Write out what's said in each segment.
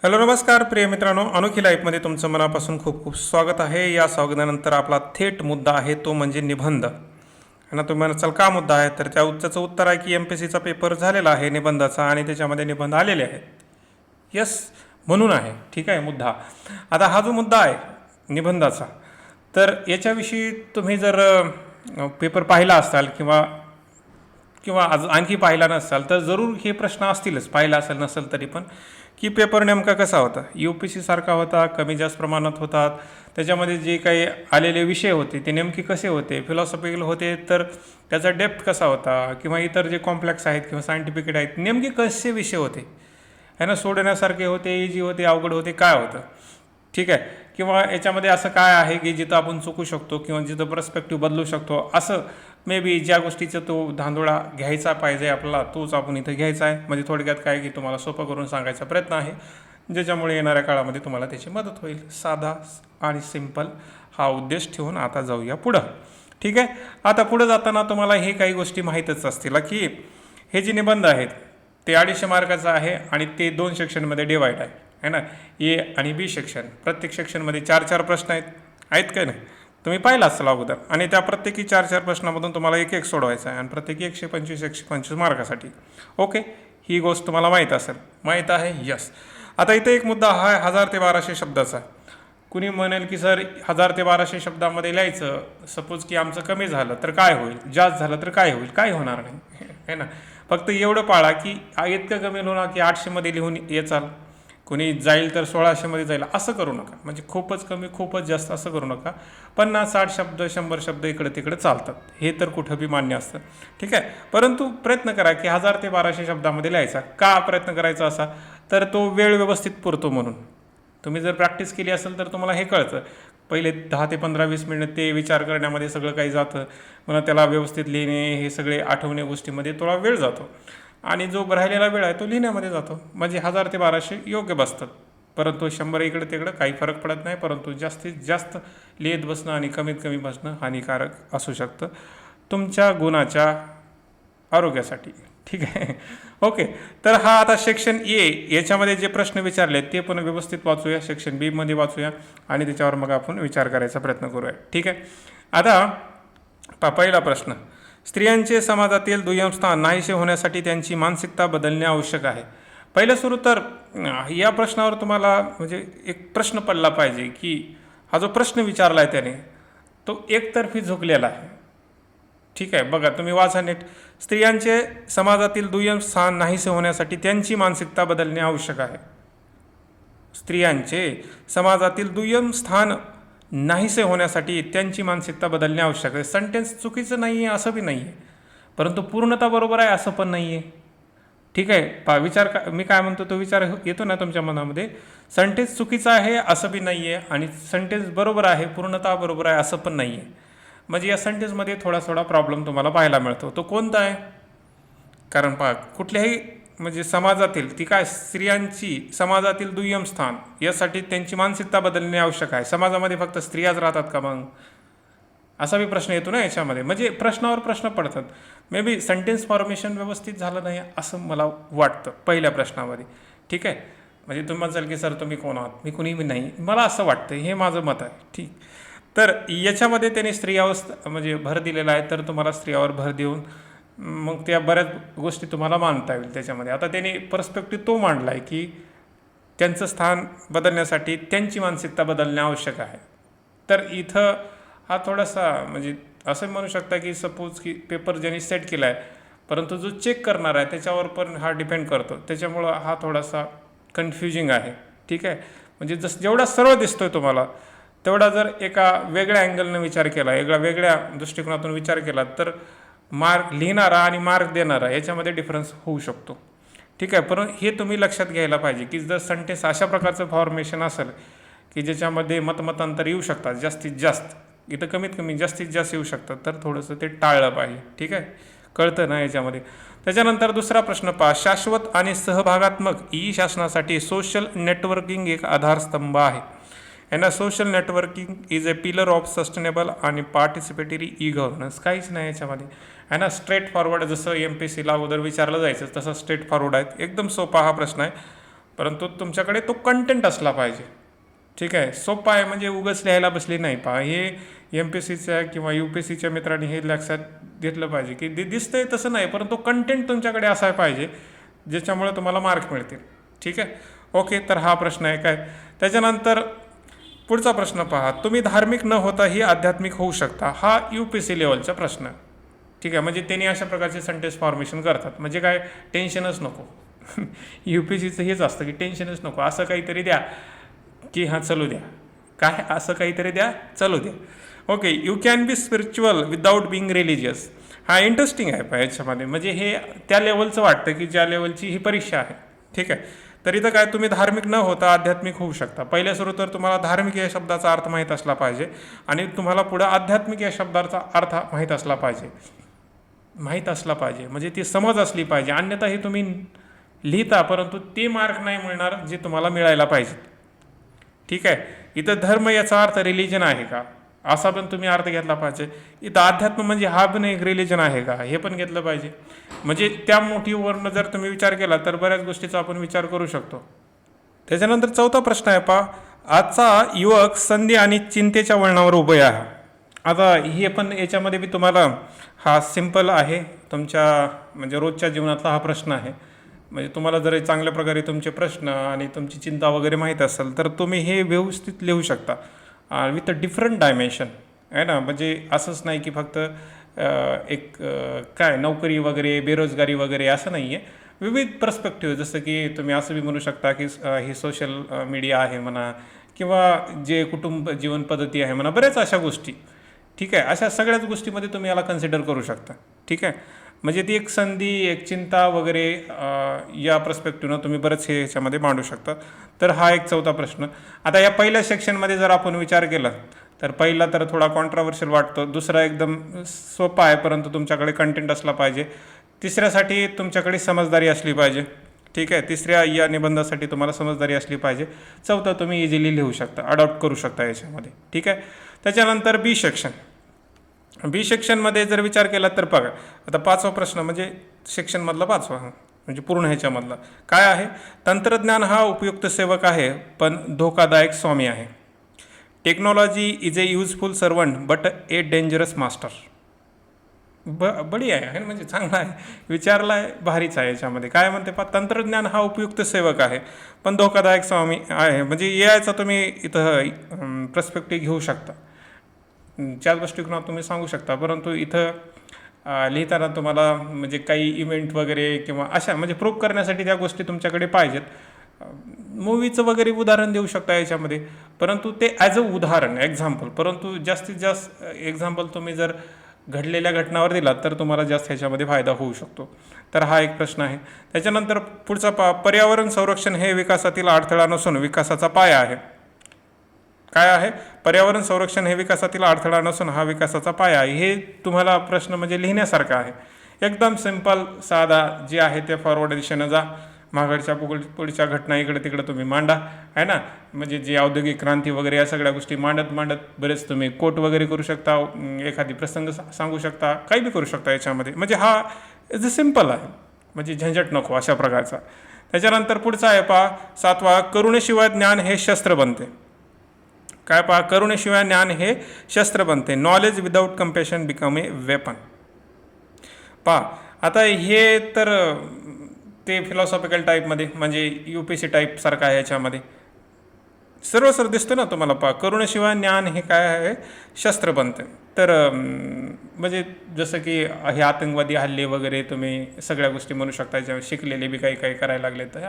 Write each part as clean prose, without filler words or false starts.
Hello नमस्कार प्रिय मित्रांनो, अनोखी लाईफमध्ये तुमचं मनापासून खूप खूप स्वागत आहे. या स्वागतानंतर आपला थेट मुद्दा आहे तो म्हणजे निबंध. आणि तुम्ही म्हणाल का मुद्दा आहे, तर त्याचं उत्तर आहे की MPSCचा पेपर झालेला आहे निबंधाचा आणि त्याच्यामध्ये निबंध आलेले आहेत. यस, म्हणून आहे. ठीक आहे मुद्दा. आता हा जो मुद्दा आहे निबंधाचा, तर याच्याविषयी तुम्ही जर पेपर पाहिला असाल किंवा किंवा आणखी पाहिला नसाल तर जरूर हे प्रश्न असतीलच, पाहिला असेल नसेल तरी पण, की पेपर नेमका कसा होता. UPSC सारखा होता, कमी जास्त प्रमाणात होतात, त्याच्यामध्ये जे काही आलेले विषय होते ते नेमके कसे होते, फिलॉसॉफिकल होते तर त्याचा डेप्थ कसा होता, किंवा इतर जे कॉम्प्लेक्स आहेत किंवा सायंटिफिक आहेत नेमके कसे विषय होते, है ना, सोडण्यासारखे होते, इजी होते, अवघड होते, काय होतं. ठीक आहे, किंवा याच्यामध्ये असं काय आहे की जिथं आपण चुकू शकतो किंवा जिथं पर्स्पेक्टिव्ह बदलू शकतो, असं मे बी ज्या गोष्टीचा तो धांदोळा घ्यायचा पाहिजे आपल्याला तोच आपण इथं घ्यायचा आहे. म्हणजे थोडक्यात काय की तुम्हाला सोपं करून सांगायचा प्रयत्न आहे, ज्याच्यामुळे येणाऱ्या काळामध्ये तुम्हाला त्याची मदत होईल. साधा आणि सिंपल हा उद्देश ठेवून आता जाऊया पुढं. ठीक आहे, आता पुढं जाताना तुम्हाला हे काही गोष्टी माहीतच असतील की हे जे निबंध आहेत ते 250 मार्काचं आहे आणि ते 2 सेक्शनमध्ये डिवाईड आहे ना. ए आणि बी सेक्शन, प्रत्येक सेक्शनमध्ये 4-4 प्रश्न आहेत काय नाही, तुम्ही पाहिला असाल अगोदर. आणि त्या प्रत्येकी 4-4 प्रश्नामधून तुम्हाला एक सोडवायचं आहे आणि प्रत्येकी 125 मार्कासाठी. ओके, ही गोष्ट तुम्हाला माहीत असेल, माहीत आहे. यस. आता इथे एक मुद्दा हा 1000 ते 1200 शब्दाचा. कुणी म्हणेल की सर 1000 ते 1200 शब्दामध्ये लिहायचं, सपोज की आमचं कमी झालं तर काय होईल, जास्त झालं तर काय होईल, काय होणार नाही, है ना. फक्त एवढं पाळा की इतकं कमी लिहू ना की 800मध्ये लिहून येचाल, कोणी जाईल तर 1600मध्ये जाईल, असं करू नका. म्हणजे खूपच कमी खूपच जास्त असं करू नका. 50-60 शब्द 100 शब्द इकडे तिकडे चालतात, हे तर कुठं बी मान्य असतं. ठीक आहे, परंतु प्रयत्न करा की 1000 ते 1200 शब्दामध्ये लिहायचा. का प्रयत्न करायचा असा, तर तो वेळ व्यवस्थित पुरतो म्हणून. तुम्ही जर प्रॅक्टिस केली असेल तर तुम्हाला हे कळतं. पहिले 10 ते 15-20 मिनिट ते विचार करण्यामध्ये सगळं काही जातं, मला त्याला व्यवस्थित लिहिणे, हे सगळे आठवणे गोष्टीमध्ये थोडा वेळ जातो आणि जो राहिलेला वेळ आहे तो लिहिण्यामध्ये जातो. म्हणजे 1000 ते 1200 योग्य बसतात. परंतु 100 इकडे तिकडं काही फरक पडत नाही, परंतु जास्तीत जास्त लिहित बसणं आणि कमीत कमी बसणं हानिकारक असू शकतं तुमच्या गुणाच्या आरोग्यासाठी. ठीक आहे, ओके. तर हा आता सेक्शन ए, याच्यामध्ये जे प्रश्न विचारले ते पण व्यवस्थित वाचूया, सेक्शन बी मध्ये वाचूया आणि त्याच्यावर मग आपण विचार करायचा प्रयत्न करूया. ठीक आहे, आता पहिला प्रश्न, स्त्रियांचे समाजातील दुय्यम स्थान नाहीसे होण्यासाठी त्यांची मानसिकता बदलणे आवश्यक आहे. पहिलं सुरू तर या प्रश्नावर तुम्हाला म्हणजे एक प्रश्न पडला पाहिजे की हा जो प्रश्न विचारला आहे त्याने तो एकतर्फी झुकलेला आहे. ठीक आहे, बघा तुम्ही वाचा नीट. स्त्रियांचे समाजातील दुय्यम स्थान नाहीसे होण्यासाठी त्यांची मानसिकता बदलणे आवश्यक आहे. स्त्रियांचे समाजातील दुय्यम स्थान नाहीसे होण्यासाठी त्यांची मानसिकता बदलणे आवश्यक आहे. सेंटेन्स चुकीचं नाही आहे असं बी नाही आहे, परंतु पूर्णता बरोबर आहे असं पण नाही आहे. ठीक आहे, विचार मी काय म्हणतो तो विचार येतो ना तुमच्या मनामध्ये. सेंटेन्स चुकीचं आहे असं बी नाही आहे आणि सेंटेन्स बरोबर आहे, पूर्णता बरोबर आहे असं पण नाही आहे. म्हणजे या सेंटेन्समध्ये थोडा प्रॉब्लेम तुम्हाला पाहायला मिळतो. तो कोणता आहे, कारण कुठल्याही म्हणजे समाजातील ती काय स्त्रियांची समाजातील दुय्यम स्थान यासाठी त्यांची मानसिकता बदलणे आवश्यक आहे. समाजामध्ये फक्त स्त्रियाच राहतात का मग, असा बी प्रश्न येतो ना याच्यामध्ये. म्हणजे प्रश्नावर प्रश्न पडतात. मे बी सेंटेन्स फॉर्मेशन व्यवस्थित झालं नाही असं मला वाटतं पहिल्या प्रश्नामध्ये. ठीक आहे, म्हणजे तुम्ही म्हणसाल की सर तुम्ही कोण आहात, मी कुणीही नाही, मला असं वाटतं, हे माझं मत आहे. ठीक, तर याच्यामध्ये त्याने स्त्रियावर म्हणजे भर दिलेला आहे, तर तुम्हाला स्त्रियावर भर देऊन मग त्या बऱ्याच गोष्टी तुम्हाला मानता येईल त्याच्यामध्ये. आता त्याने पर्स्पेक्टिव्ह तो मांडला आहे की त्यांचं स्थान बदलण्यासाठी त्यांची मानसिकता बदलणे आवश्यक आहे. तर इथं हा थोडासा म्हणजे असं म्हणू शकता की सपोज की पेपर ज्यांनी सेट केला आहे, परंतु जो चेक करणार आहे त्याच्यावर पण हा डिपेंड करतो, त्याच्यामुळं हा थोडासा कन्फ्युजिंग आहे. ठीक आहे, म्हणजे जेवढा सरळ दिसतोय तुम्हाला तेवढा जर एका वेगळ्या अँगलनं विचार केला, वेगळ्या दृष्टिकोनातून विचार केला तर मार्क लिहिणारा आणि मार्क देणारा याच्यामध्ये डिफरन्स होऊ शकतो. ठीक आहे, पण हे तुम्ही लक्षात घ्यायला पाहिजे की जर सेंटेन्स अशा प्रकारचं फॉर्मेशन असेल की ज्याच्यामध्ये मतमतांतर येऊ शकतात जास्तीत जास्त, इथं कमीत कमी जास्तीत जास्त येऊ शकतात, तर थोडंसं ते टाळलं पाहिजे. ठीक आहे, कळतं ना याच्यामध्ये. त्याच्यानंतर दुसरा प्रश्न पहा, शाश्वत आणि सहभागात्मक ई शासनासाठी सोशल नेटवर्किंग एक आधारस्तंभ आहे. यांना social networking is a pillar of sustainable आणि पार्टिसिपेटरी ई गव्हर्नन्स. काहीच नाही याच्यामध्ये आहे ना. स्ट्रेट फॉरवर्ड, जसं MPSCला अगोदर विचारलं जायचं तसं स्ट्रेट फॉरवर्ड आहेत. एकदम सोपा हा प्रश्न आहे. परंतु तुमच्याकडे तो कंटेंट असला पाहिजे. ठीक आहे, सोपं आहे, म्हणजे उगाच लिहायला बसली नाही. पहा, हे MPSCच्या किंवा UPSCच्या मित्रांनी हे लक्षात घेतलं पाहिजे की दिसतंय तसं नाही, परंतु कंटेंट तुमच्याकडे असायला पाहिजे ज्याच्यामुळे तुम्हाला मार्क मिळतील. ठीक आहे, ओके. तर हा प्रश्न आहे काय. त्याच्यानंतर पुढचा प्रश्न पहा, तुम्ही धार्मिक न होताही आध्यात्मिक होऊ शकता. हा UPSC लेवलचा प्रश्न. ठीक आहे, म्हणजे त्यांनी अशा प्रकारचे सेंटेन्स फॉर्मेशन करतात, म्हणजे काय, टेन्शनच नको. UPSCचं हेच असतं की टेन्शनच नको, असं काहीतरी द्या की हां चलू द्या, काय असं काहीतरी द्या, चलू द्या. Okay, you can be spiritual without being religious. हा इंटरेस्टिंग आहे याच्यामध्ये, म्हणजे हे त्या लेवलचं वाटतं की ज्या लेवलची ही परीक्षा आहे. ठीक आहे, तर इथं काय, तुम्ही धार्मिक न होता आध्यात्मिक होऊ शकता. पहिल्या सुरू तर तुम्हाला धार्मिक या शब्दाचा अर्थ माहीत असला पाहिजे आणि तुम्हाला पुढं आध्यात्मिक या शब्दाचा अर्थ माहीत असला पाहिजे, म्हणजे ती समज असली पाहिजे. अन्यथा हे तुम्ही लिहिता परंतु ते मार्क नाही मिळणार जे तुम्हाला मिळायला पाहिजे. ठीक आहे, इथं धर्म याचा अर्थ रिलिजन आहे का, असा पण तुम्ही अर्थ घेतला पाहिजे. इथं अध्यात्म म्हणजे हा पण एक रिलिजन आहे का, हे पण घेतलं पाहिजे. म्हणजे त्या मोठीवरनं जर तुम्ही विचार केला तर बऱ्याच गोष्टीचा आपण विचार करू शकतो. त्याच्यानंतर चौथा प्रश्न आहे पहा, आजचा युवक संधी आणि चिंतेच्या वळणावर उभे आहे. आता हे पण याच्यामध्ये मी तुम्हाला, हा सिंपल आहे तुमच्या म्हणजे रोजच्या जीवनातला हा प्रश्न आहे. म्हणजे तुम्हाला जर चांगल्या प्रकारे तुमचे प्रश्न आणि तुमची चिंता वगैरे माहीत असेल तर तुम्ही हे व्यवस्थित लिहू शकता विथ अ डिफरंट डायमेन्शन आहे ना. म्हणजे असंच नाही की फक्त काय नोकरी वगैरे, बेरोजगारी वगैरे असं नाही आहे. विविध पर्स्पेक्टिव्ह, जसं की तुम्ही असं बी म्हणू शकता की ही सोशल मीडिया आहे म्हणा, किंवा जे कुटुंब जीवन पद्धती आहे म्हणा, बऱ्याच अशा गोष्टी. ठीक आहे, अशा सगळ्याच गोष्टीमध्ये तुम्ही याला कन्सिडर करू शकता. ठीक आहे, म्हणजे ती एक संधी, एक चिंता वगैरे या पर्स्पेक्टिव्हनं तुम्ही बरेच हे ह्याच्यामध्ये मांडू शकता. तर हा एक चौथा प्रश्न. आता या पहिल्या सेक्शनमध्ये जर आपण विचार केला तर पहिला तर थोडा कॉन्ट्रावर्शियल वाटतो, दुसरा एकदम सोपा आहे परंतु तुमच्याकडे कंटेंट असला पाहिजे. तिसऱ्यासाठी तुमच्याकडे समजदारी असली पाहिजे. ठीक आहे, तिसऱ्या या निबंधासाठी तुम्हाला समजदारी असली पाहिजे. चौथा तुम्ही इझिली लिहू शकता, अडॉप्ट करू शकता याच्यामध्ये. ठीक आहे, त्याच्यानंतर बी सेक्शनमध्ये जर विचार केला तर बघा, आता पाचवा प्रश्न म्हणजे सेक्शनमधला पाचवा, म्हणजे पूर्ण ह्याच्यामधला काय आहे, तंत्रज्ञान हा उपयुक्त सेवक आहे पण धोकादायक स्वामी आहे. Technology is a useful servant but a dangerous master. बढिया आहे, म्हणजे चांगला आहे, विचारला आहे, भारीच आहे. याच्यामध्ये काय म्हणते पा, तंत्रज्ञान हा उपयुक्त सेवक आहे पण धोकादायक स्वामी आहे. म्हणजे याचा तुम्ही इथं पर्स्पेक्टिव्ह घेऊ शकता, त्याच दृष्टिकोनात तुम्ही सांगू शकता. परंतु इथं लिहिताना तुम्हाला म्हणजे काही इव्हेंट वगैरे किंवा अशा म्हणजे प्रूव्ह करण्यासाठी त्या गोष्टी तुमच्याकडे पाहिजेत. मूवीचं वगैरे उदाहरण देऊ शकता याच्यामध्ये, परंतु ते ॲज अ उदाहरण, एक्झाम्पल. परंतु जास्तीत जास्त एक्झाम्पल तुम्ही जर घडलेल्या घटनावर दिलात तर तुम्हाला जास्त ह्याच्यामध्ये फायदा होऊ शकतो. तर हा एक प्रश्न आहे. त्याच्यानंतर पुढचा पर्यावरण संरक्षण हे विकासातील अडथळा नसून विकासाचा पाया आहे. काय आहे, पर्यावरण संरक्षण हे विकासातील अडथळा नसून हा विकासाचा पाया आहे. हे तुम्हाला प्रश्न म्हणजे लिहिण्यासारखा आहे, एकदम सिंपल साधा जे आहे ते फॉरवर्ड दिशेनं जा, मागडच्या पुढच्या घटना इकडे तिकडे तुम्ही मांडा आहे ना. म्हणजे जी औद्योगिक क्रांती वगैरे या सगळ्या गोष्टी मांडत बरेच तुम्ही कोट वगैरे करू शकता, एखादी प्रसंग सांगू शकता, काही बी करू शकता याच्यामध्ये. म्हणजे हा इज अ सिंपल आहे, म्हणजे झंझट नको अशा प्रकारचा. त्याच्यानंतर पुढचा आहे पहा सातवा, करुणेशिवाय ज्ञान हे शस्त्र बनते. काय पहा, करुणेशिवाय ज्ञान हे शस्त्र बनते. Knowledge without compassion become a weapon. पहा, आता हे तर ते फिलॉसॉफिकल टाईपमध्ये म्हणजे UPSC टाईपसारखं आहे. याच्यामध्ये सर्व दिसतं ना तुम्हाला. पहा, करुणेशिवाय ज्ञान हे काय आहे, शस्त्र बनते. तर म्हणजे जसं की हे आतंकवादी हल्ले वगैरे तुम्ही सगळ्या गोष्टी म्हणू शकता, ज्या शिकलेले बी काही करायला लागले, तर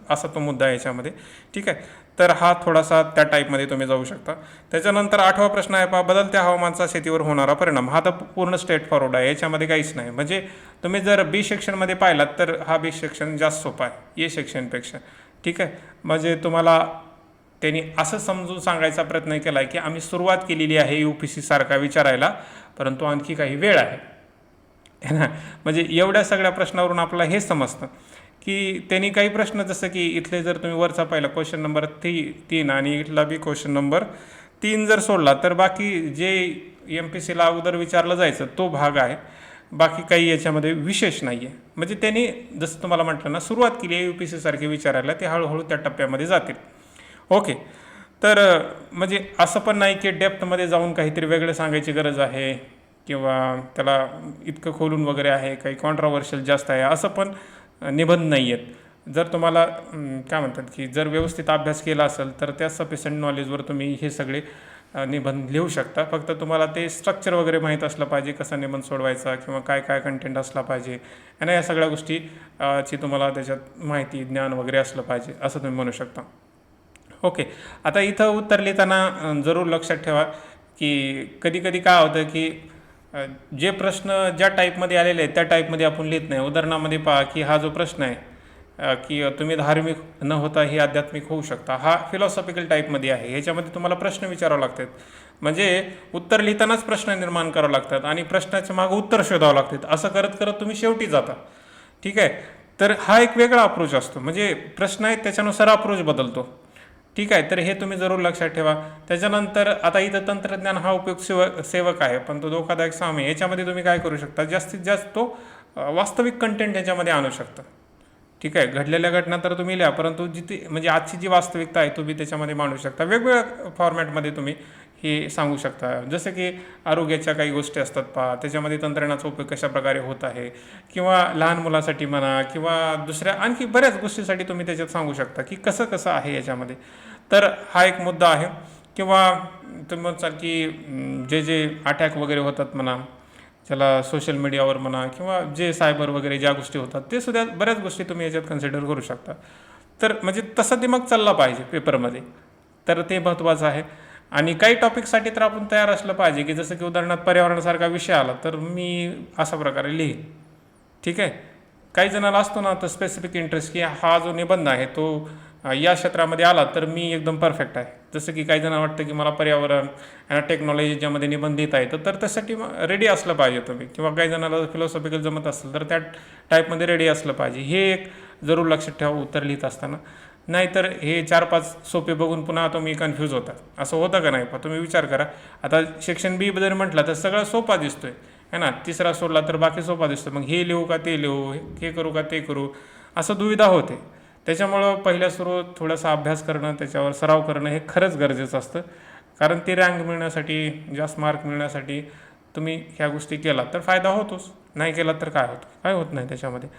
असा तो मुद्दा आहे याच्यामध्ये. ठीक आहे, तर हा थोडासा त्या टाईपमध्ये तुम्ही जाऊ शकता. त्याच्यानंतर आठवा प्रश्न आहे पहा, बदलत्या हवामानाचा शेतीवर होणारा परिणाम. हा तर पूर्ण स्ट्रेट फॉरवर्ड आहे, याच्यामध्ये काहीच नाही. म्हणजे तुम्ही जर बी सेक्शनमध्ये पाहिलात तर हा बी सेक्शन जास्त सोपा आहे ए सेक्शनपेक्षा. ठीक आहे, म्हणजे तुम्हाला त्यांनी असं समजून सांगायचा प्रयत्न केला आहे की आम्ही सुरुवात केलेली आहे UPSC सारखा विचारायला, परंतु आणखी काही वेळ आहे ना. म्हणजे एवढ्या सगळ्या प्रश्नावरून आपल्याला हे समजतं की त्यांनी काही प्रश्न, जसं की इथले जर तुम्ही वरचा पाहिला क्वेश्चन नंबर 3 आणि इथला बी क्वेश्चन नंबर 3 जर सोडला तर बाकी जे MPSCला अगोदर विचारलं जायचं तो भाग आहे. बाकी काही याच्यामध्ये विशेष नाही आहे. म्हणजे त्यांनी जसं तुम्हाला म्हटलं ना, सुरुवात केली आहे UPSC सारखे विचारायला, ते हळूहळू त्या टप्प्यामध्ये जातील. ओके. तर म्हणजे असं पण नाही की डेप्थमध्ये जाऊन काहीतरी वेगळं सांगायची गरज आहे किंवा त्याला इतकं खोलून वगैरे आहे, काही कॉन्ट्रोवर्शियल जास्त आहे, असं पण निबंध नाही आहेत. जर तुम्हाला काय म्हणतात की जर व्यवस्थित अभ्यास केला असेल तर त्या सफिशियंट नॉलेजवर तुम्ही हे सगळे निबंध लिहू शकता. फक्त तुम्हाला ते स्ट्रक्चर वगैरे माहीत असलं पाहिजे, कसा निबंध सोडवायचा किंवा काय काय कंटेंट असला पाहिजे आणि या सगळ्या गोष्टी ची तुम्हाला त्याच्यात माहिती ज्ञान वगैरे असलं पाहिजे, असं तुम्ही म्हणू शकता. ओके. आता इथं उत्तर लिहिताना जरूर लक्षात ठेवा की कधी कधी काय होतं की जे प्रश्न ज्या टाईपमध्ये आलेले आहेत त्या टाईपमध्ये आपण लिहित नाही. उदाहरणामध्ये पहा की हा जो प्रश्न आहे की तुम्ही धार्मिक न होता हे आध्यात्मिक होऊ शकता, हा फिलॉसॉफिकल टाईपमध्ये आहे. ह्याच्यामध्ये तुम्हाला प्रश्न विचारावे लागतात, म्हणजे उत्तर लिहितानाच प्रश्न निर्माण करावे लागतात आणि प्रश्नाच्या मागं उत्तर शोधावं लागतात. असं करत करत तुम्ही शेवटी जाता. ठीक आहे. तर हा एक वेगळा अप्रोच असतो, म्हणजे प्रश्न आहेत त्याच्यानुसार अप्रोच बदलतो. ठीक आहे. तर हे तुम्ही जरूर लक्षात ठेवा. त्याच्यानंतर आता इथं तंत्रज्ञान हा उपयोग सेवक आहे, पण तो धोकादायक साम आहे. याच्यामध्ये तुम्ही काय करू शकता, जास्तीत जास्त तो वास्तविक कंटेंट याच्यामध्ये आणू शकता. ठीक आहे. घडलेल्या घटना तर तुम्ही लिहा, परंतु जिथे म्हणजे आजची जी वास्तविकता आहे तुम्ही त्याच्यामध्ये मांडू शकता. वेगवेगळ्या फॉर्मॅटमध्ये तुम्ही हे सांगू शकता. जसं की आरोग्याच्या काही गोष्टी असतात पहा, त्याच्यामध्ये तंत्रज्ञानाचा उपयोग कशाप्रकारे होत आहे, किंवा लहान मुलासाठी म्हणा किंवा दुसऱ्या आणखी बऱ्याच गोष्टीसाठी तुम्ही त्याच्यात सांगू शकता की कसं कसं आहे याच्यामध्ये. तर हा एक मुद्दा आहे. किंवा तुम्ही म्हणसाल की जे अटॅक वगैरे होतात म्हणा, त्याला सोशल मीडियावर म्हणा किंवा जे सायबर वगैरे ज्या गोष्टी होतात ते सुद्धा बऱ्याच गोष्टी तुम्ही याच्यात कन्सिडर करू शकता. तर म्हणजे तसं दिमाग चालला पाहिजे पेपरमध्ये, तर ते महत्त्वाचं आहे. आणि काही टॉपिकसाठी तर आपण तयार असलं पाहिजे की जसं की उदाहरणार्थ पर्यावरणासारखा विषय आला तर मी अशा प्रकारे लिहीन. ठीक आहे. काही जणांना असतो ना तर स्पेसिफिक इंटरेस्ट की हा जो निबंध आहे तो या क्षेत्रामध्ये आला तर मी एकदम परफेक्ट आहे. जसं की काही जणांना वाटतं की मला पर्यावरण आणि टेक्नॉलॉजी ज्यामध्ये निबंध लिहिता येतं, तर त्यासाठी रेडी असलं पाहिजे तुम्ही. किंवा काही जणांना फिलॉसॉफिकल जमत असेल तर त्या टाईपमध्ये रेडी असलं पाहिजे. हे एक जरूर लक्षात ठेवा उत्तर लिहित असताना. नाहीतर हे 4-5 सोपे बघून पुन्हा तुम्ही कन्फ्यूज होता. असं होतं का नाही? तुम्ही विचार करा. आता सेक्शन बी जर म्हटलं तर सगळं सोपा दिसतोय है ना, तिसरा सोडला तर बाकी सोपा दिसतो. मग हे लिहू का ते लिहू, हे करू का ते करू, असं दुविधा होते. त्याच्यामुळं पहिल्या सुरू थोडासा अभ्यास करणं, त्याच्यावर सराव करणं हे खरंच गरजेचं असतं. कारण ती रँक मिळण्यासाठी, जास्त मार्क मिळण्यासाठी तुम्ही ह्या गोष्टी केला तर फायदा होतोच, नाही केला तर काय होतं, काय होत नाही त्याच्यामध्ये.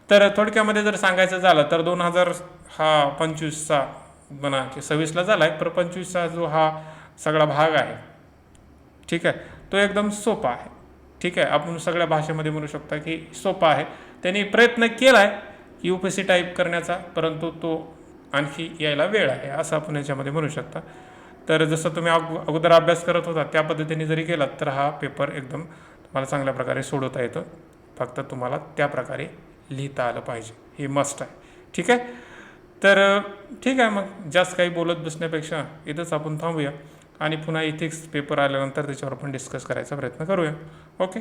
तर थोडक्यामध्ये जर सांगायचं झालं तर 2025चा म्हणा की 26ला झाला आहे, पण 25चा जो हा सगळा भाग आहे, ठीक आहे, तो एकदम सोपा आहे. ठीक आहे. आपण सगळ्या भाषेमध्ये म्हणू शकता की सोपा आहे. त्यांनी प्रयत्न केला आहे UPSC टाईप करण्याचा, परंतु तो आणखी यायला वेळ आहे असं आपण याच्यामध्ये म्हणू शकता. तर जसं तुम्ही अगोदर अभ्यास करत होता त्या पद्धतीने जरी केलात तर हा पेपर एकदम तुम्हाला चांगल्या प्रकारे सोडवता येतो. फक्त तुम्हाला त्या प्रकारे लिहिता आलं पाहिजे, हे मस्ट आहे. ठीक आहे. तर ठीक आहे, मग जास्त काही बोलत बसण्यापेक्षा इथंच आपण थांबूया आणि पुन्हा इथिक्स पेपर आल्यानंतर त्याच्यावर आपण डिस्कस करायचा प्रयत्न करूया. ओके.